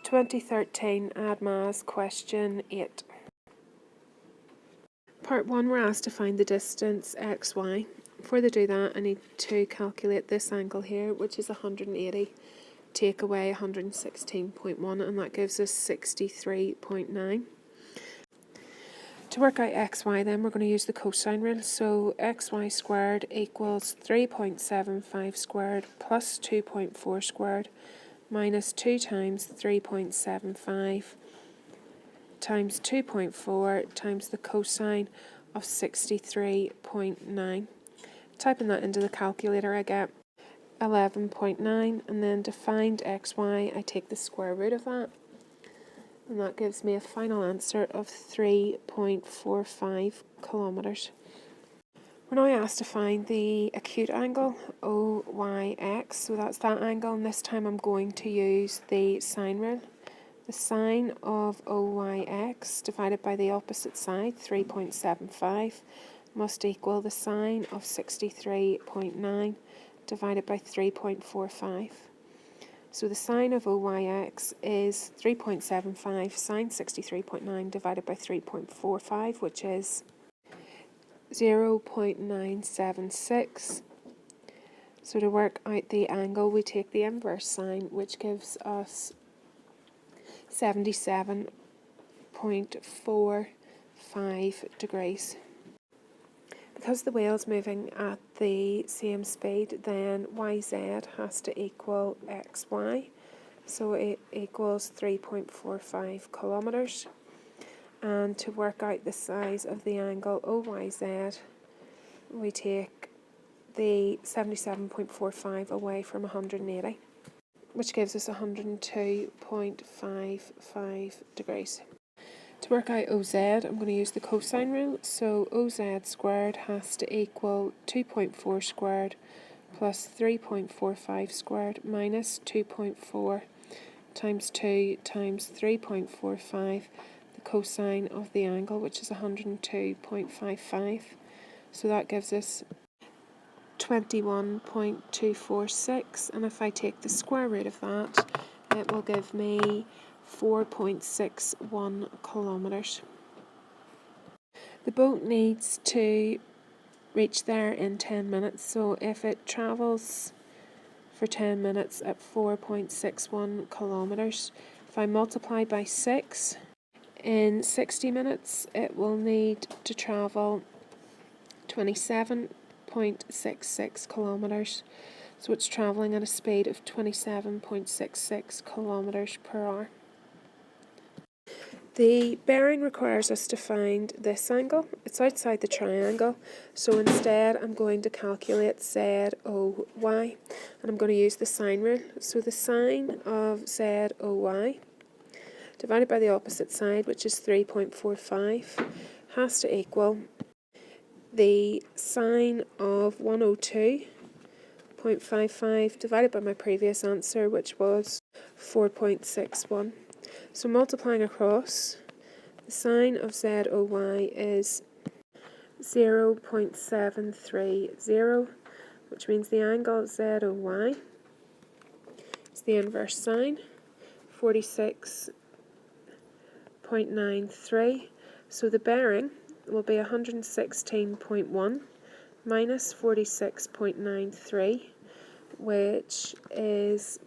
2013 ADMAS question 8. Part 1, we're asked to find the distance xy. Before they do that, I need to calculate this angle here, which is 180. Take away 116.1, and that gives us 63.9. To work out xy then, we're going to use the cosine rule. So xy squared equals 3.75 squared plus 2.4 squared minus 2 times 3.75 times 2.4 times the cosine of 63.9. Typing that into the calculator, I get 11.9, and then to find xy, I take the square root of that, and that gives me a final answer of 3.45 kilometres. We're now asked to find the acute angle OYX, so that's that angle, and this time I'm going to use the sine rule. The sine of OYX divided by the opposite side, 3.75, must equal the sine of 63.9 divided by 3.45. So the sine of OYX is 3.75 sine 63.9 divided by 3.45, which is 0.976. So to work out the angle, we take the inverse sine, which gives us 77.45 degrees. Because the wheel's moving at the same speed, then YZ has to equal XY. So it equals 3.45 kilometres. And to work out the size of the angle OYZ, we take the 77.45 away from 180, which gives us 102.55 degrees. To work out OZ, I'm going to use the cosine rule. So OZ squared has to equal 2.4 squared plus 3.45 squared minus 2.4 times 2 times 3.45, the cosine of the angle, which is 102.55. So that gives us 21.246, and if I take the square root of that, it will give me 4.61 kilometres. The boat needs to reach there in 10 minutes, so if it travels for 10 minutes at 4.61 kilometres, if I multiply by 6, in 60 minutes it will need to travel 27.66 kilometres. So it's travelling at a speed of 27.66 kilometres per hour. The bearing requires us to find this angle. It's outside the triangle, so instead I'm going to calculate ZOY, and I'm going to use the sine rule. So the sine of ZOY divided by the opposite side, which is 3.45, has to equal the sine of 102.55 divided by my previous answer, which was 4.61. So multiplying across, the sine of ZOY is 0.730, which means the angle ZOY is the inverse sine, 46.93. So the bearing will be 116.1 minus 46.93, which is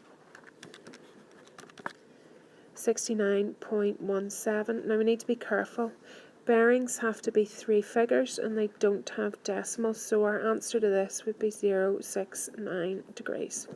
69.17. Now we need to be careful. Bearings have to be 3 figures and they don't have decimals, so our answer to this would be 069 degrees.